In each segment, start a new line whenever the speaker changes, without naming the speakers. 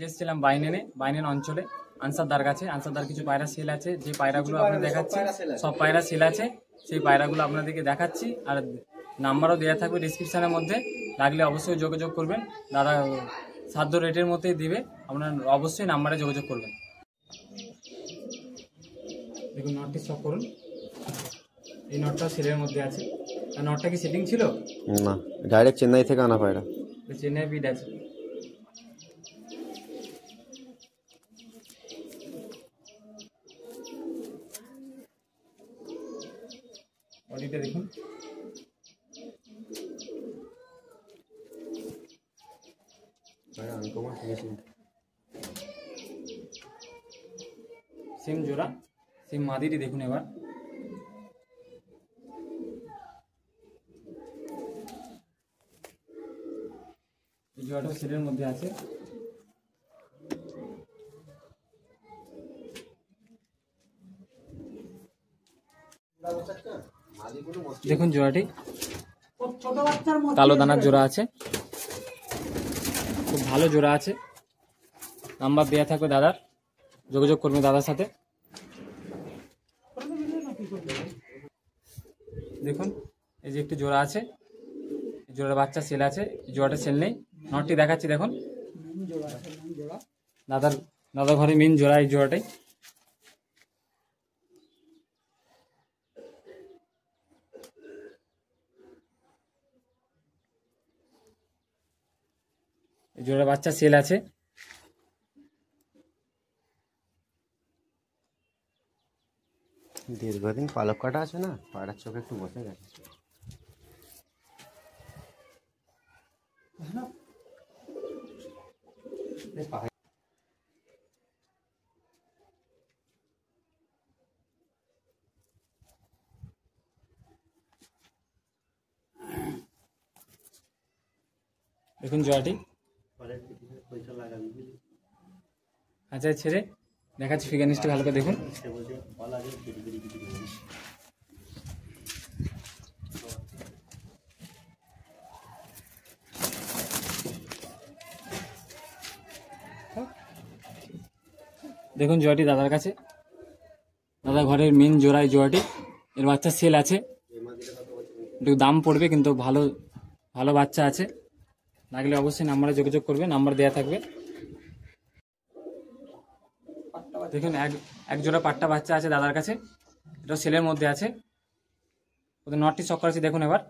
এসেছিলাম বাইনেন অঞ্চলে আনসারদার কাছে। আনসারদার কিছু পায়রা সেল আছে, যে পায়রাগুলো আপনাদের দেখাচ্ছি সব পায়রা সেল আছে। সেই পায়রাগুলো আপনাদেরকে দেখাচ্ছি, আর নাম্বারও দেওয়া থাকবে ডিসক্রিপশানের মধ্যে। লাগলে অবশ্যই যোগাযোগ করবেন, দাদা সাধ্য রেটের মধ্যেই দিবে, আপনার অবশ্যই নাম্বারে যোগাযোগ করবেন। দেখুন নটটি স্টক করুন, এই নটটা সেলের মধ্যে আছে। আর নটটা কি সেটিং ছিল
না, ডাইরেক্ট চেন্নাই থেকে আনা পায়রা,
চেন্নাই বিড আছে। বডিটা দেখুন, সিম জোড়া, সিম মাদিটি দেখুন। এবার এই জোড়াটা সেলের মধ্যে আছে। দেখুন জোড়াটি কালো দানার জোড়া আছে, খুব ভালো জোড়া আছে। নাম্বার দেওয়া থাকবে দাদার, যোগাযোগ করবেন দাদার সাথে। দেখুন এই যে একটি জোড়া আছে, এই জোড়ার বাচ্চা সেল আছে, এই জোড়াটা সেল নেই। নটটি দেখাচ্ছি দেখুন, দাদার ঘরে মেন জোড়া এই জোড়াটাই। এই জোড়ার বাচ্চা সেল আছে।
দীর্ঘদিন পালক কাটা আছে না, পায়রার চোখে একটু বসে গেছে।
দেখুন জোড়াটি আচ্ছা ছেড়ে দেখাচ্ছি, ফিগানিসটি ভালো করে দেখুন। দেখুন জোড়াটি দাদার কাছে, দাদা ঘরের মেন জোড়ায় জোড়াটি। এর বাচ্চা সেল আছে, একটু দাম পড়বে কিন্তু ভালো ভালো বাচ্চা আছে। লাগলে অবশ্যই নাম্বারে যোগাযোগ করবে, নাম্বার দেওয়া থাকবে। দেখুন এক জোড়া পাট্টা বাচ্চা আছে দাদার কাছে, এটা সেলের মধ্যে আছে। ওদের নটটি চক করেছি দেখুন। এবার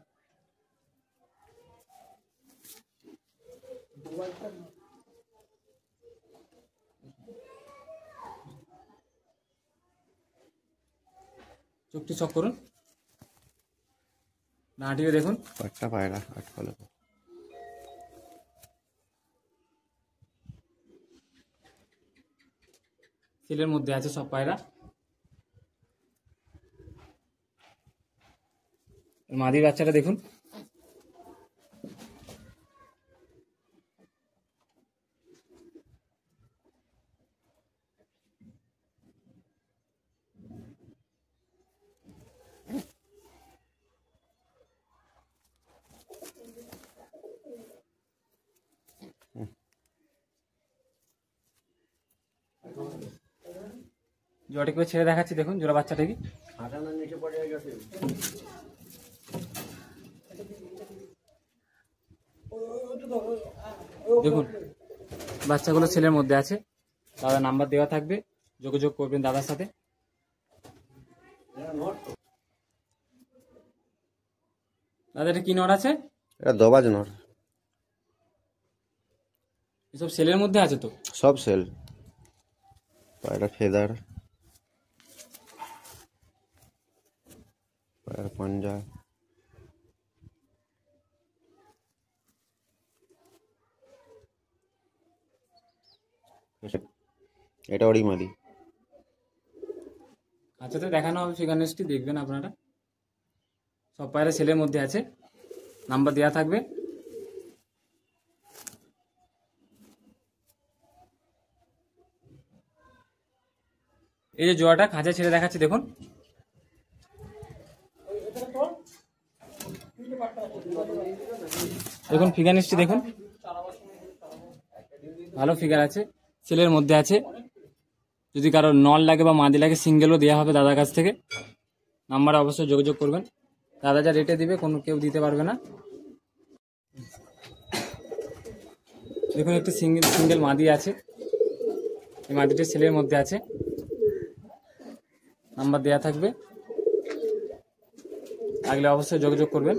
চোখটি চক করুন, নাটিও দেখুন।
পাট্টা পায়রা আটকালো,
সেলের মধ্যে আছে সব পায়রা। মাদির বাচ্চাটা দেখুন, জোড়াটি করে ছেড়ে দেখাচ্ছি দেখুন। জোড়া বাচ্চাটা কি দেখুন, বাচ্চাগুলো ছেলের মধ্যে আছে। দাদা নাম্বার দেওয়া থাকবে, যোগাযোগ করবেন দাদার সাথে। দাদা এটা কি নট আছে?
এটা দবাজ নট।
এসব সেলের মধ্যে আছে তো?
সব সেল। পায়রা ফেদার, পায়রা পাঞ্জা, এটা ওরই মাদি।
আচ্ছা তো দেখানো হবে, ফিগারনেসটি দেখবেন আপনারা। সব পায়রা সেলের মধ্যে আছে, নাম্বার দেওয়া থাকবে। এই যে জোড়াটা খাঁচা ছেড়ে দেখাচ্ছি দেখুন। দেখুন ফিগার নিশ্চয় দেখুন, ভালো ফিগার আছে। সেলের মধ্যে আছে। যদি কারো নল লাগে বা মাদি লাগে সিঙ্গেলও দেওয়া হবে দাদার কাছ থেকে। নাম্বারে অবশ্যই যোগাযোগ করবেন। দাদা যা রেটে দিবে কোনো কেউ দিতে পারবে না। দেখুন একটি সিঙ্গেল মাদি আছে, এই মাদিটি সেলের মধ্যে আছে, নাম্বার দেওয়া থাকবে, লাগলে অবশ্যই যোগাযোগ করবেন।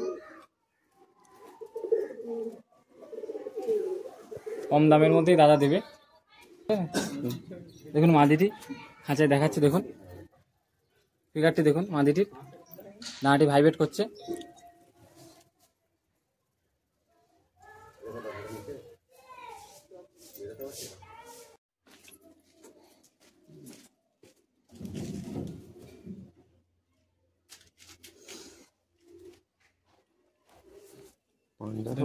কম দামের মধ্যেই দাদা দেবে। দেখুন মাদিটি খাঁচায় দেখাচ্ছে, দেখুন ফিগারটি দেখুন, মাদিটির দাঁড়াটি ভাইব্রেট করছে।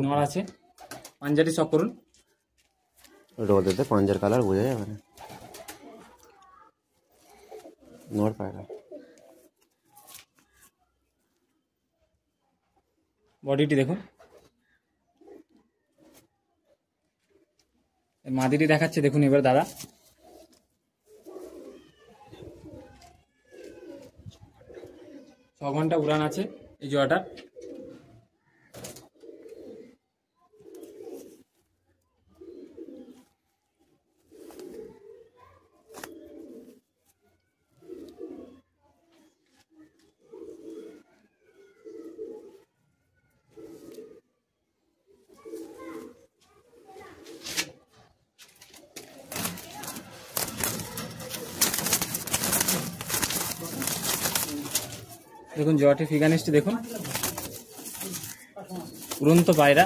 নড় আছে, পাঞ্জাটি শখ করুন।
রোদেতে পাঞ্জার কালার বোঝা যাবে না। নড় পায়রা,
বডিটি দেখুন, মাদিটি দেখাচ্ছে দেখুন এবার দাদা। 6 ঘন্টা উড়ান আছে এই জোড়াটার। দেখুন জোয়াটি ফিগানিসটি দেখুন, উড়ন্ত পায়রা,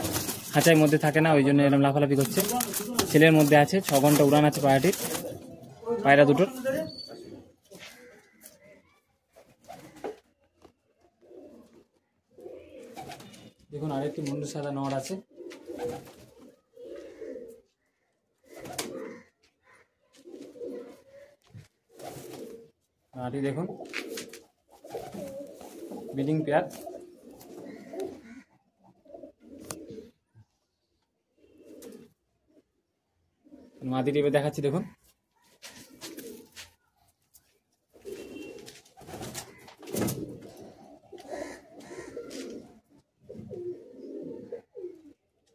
খাঁচার মধ্যে থাকে না, ওই জন্য এরকম লাফালাফি করছে। ছেলের মধ্যে আছে, 6 ঘন্টা উড়ান আছে পায়রাটির, পায়রা দুটোর। দেখুন আরেকটি মুন্ডু সাদা নড় আছে। নাটি দেখুন, ব্রিডিং পেয়ার। মাদি টিপে দেখাচ্ছি দেখুন,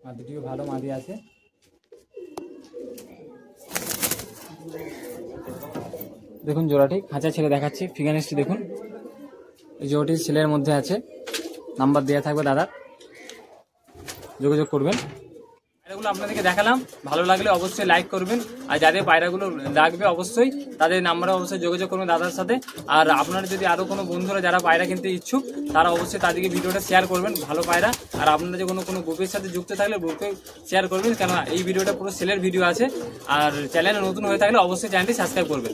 মাদিটিও ভালো মাদি আছে। দেখুন জোড়াটি খাঁচা ছেড়ে দেখাচ্ছি, ফিগানিসটি দেখুন, এই জোড়াটি ছেলের মধ্যে আছে, নাম্বার দেওয়া থাকবে দাদার, যোগাযোগ করবেন। পায়রাগুলো আপনাদেরকে দেখালাম, ভালো লাগলে অবশ্যই লাইক করবেন, আর যাদের পায়রাগুলো লাগবে অবশ্যই তাদের নাম্বারে অবশ্যই যোগাযোগ করবেন দাদার সাথে। আর আপনারা যদি আরও কোনো বন্ধুরা যারা পায়রা কিনতে ইচ্ছুক তারা অবশ্যই তাদেরকে ভিডিওটা শেয়ার করবেন, ভালো পায়রা। আর আপনারা যে কোনো গ্রুপের সাথে যুক্ত থাকলে গ্রুপে শেয়ার করবেন, কেন এই ভিডিওটা পুরো সেলের ভিডিও আছে। আর চ্যানেলে নতুন হয়ে থাকলে অবশ্যই চ্যানেলটি সাবস্ক্রাইব করবেন।